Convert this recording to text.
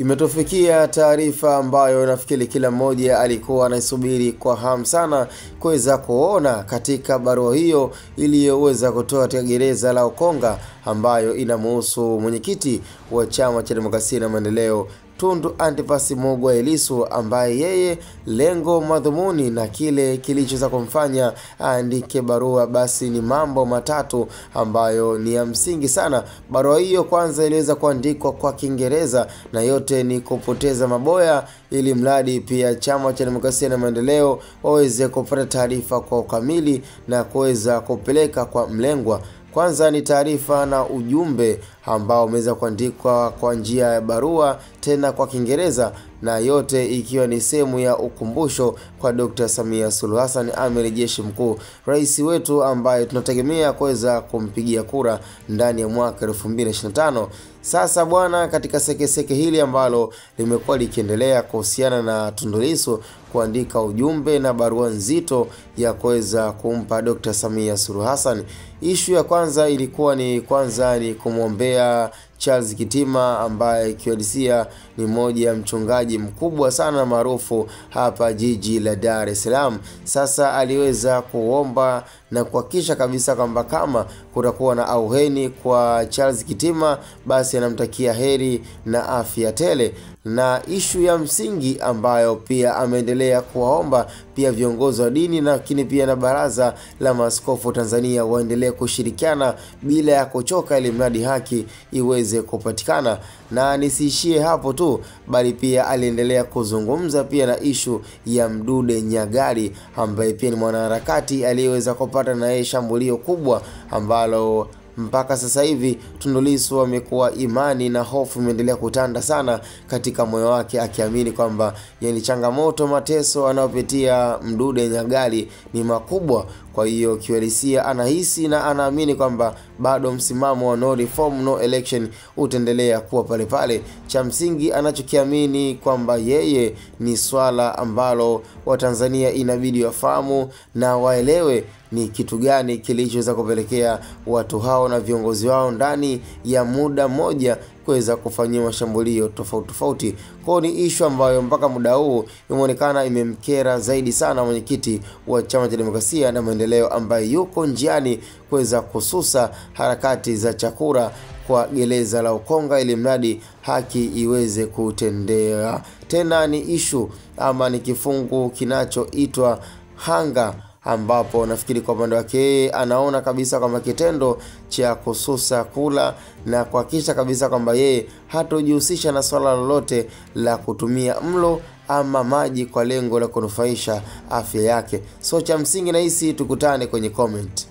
Imetufikia taarifa ambayo nafikiri kila mmoja alikuwa anasubiri kwa hamu sana kuweza kuona katika barua hiyo iliyoweza kutoa katika gereza la Ukonga, ambayo inamhusu mwenyekiti wa Chama cha Demokrasia na Maendeleo Tundu Antipas Mugwa Lissu, ambaye yeye lengo madhumuni na kile kilichoweza kumfanya aandike barua basi ni mambo matatu ambayo ni ya msingi sana. Barua hiyo kwanza iliweza kuandikwa kwa Kiingereza na yote ni kupoteza maboya, ili mradi pia Chama cha Demokrasia na Maendeleo waweze kupata taarifa kwa ukamili na kuweza kupeleka kwa mlengwa. Kwanza ni taarifa na ujumbe ambao umeweza kuandikwa kwa njia ya barua tena kwa Kiingereza, na yote ikiwa ni sehemu ya ukumbusho kwa Dr. Samia Suluhu Hassan, Amiri Jeshi Mkuu, rais wetu ambaye tunategemea kuweza kumpigia kura ndani ya mwaka 2025. Sasa bwana, katika sekeseke hili ambalo limekuwa likiendelea kuhusiana na Tundu Lissu kuandika ujumbe na barua nzito ya kuweza kumpa Dr. Samia Suluhu Hassan, ishu ya kwanza ilikuwa ni kumwombea Charles Kitima, ambaye kiwadisia ni mmoja ya mchungaji mkubwa sana maarufu hapa jiji la Dar es Salaam. Sasa aliweza kuomba na kuhakikisha kabisa kwamba kama kutakuwa na auheni kwa Charles Kitima, basi anamtakia heri na afya tele. Na ishu ya msingi ambayo pia ameendelea kuwaomba pia viongozi wa dini na lakini pia na Baraza la Maaskofu Tanzania waendelee kushirikiana bila ya kuchoka, ili mradi haki iweze kupatikana. Na nisiishie hapo tu, bali pia aliendelea kuzungumza pia na ishu ya Mdude Nyagali, ambaye pia ni mwanaharakati aliyeweza kupata na yeye shambulio kubwa ambalo mpaka sasa hivi Tundu Lissu amekuwa imani na hofu imeendelea kutanda sana katika moyo wake, akiamini kwamba yani changamoto, mateso anayopitia Mdude Nyagali ni makubwa. Kwa hiyo kiwalisia anahisi na anaamini kwamba bado msimamo wa no reform no election utaendelea kuwa pale pale. Cha msingi anachokiamini kwamba yeye ni swala ambalo Watanzania inabidi wafahamu na waelewe ni kitu gani kilichoweza kupelekea watu hao na viongozi wao ndani ya muda mmoja kuweza kufanyia mashambulio tofauti. Kwa ni issue ambayo mpaka muda huu imeonekana imemkera zaidi sana mwenyekiti wa Chama cha Demokrasia na Maendeleo, ambaye yuko njiani kuweza kususa harakati za chakura kwa gereza la Ukonga, ili mradi haki iweze kutendea. Tena ni issue ama ni kifungu kinachoitwa hanga, ambapo nafikiri kwa upande wake anaona kabisa kama kitendo cha kususa kula na kuhakikisha kabisa kwamba yeye hatojihusisha na swala lolote la kutumia mlo ama maji kwa lengo la kunufaisha afya yake. So cha msingi na hisi tukutane kwenye comment.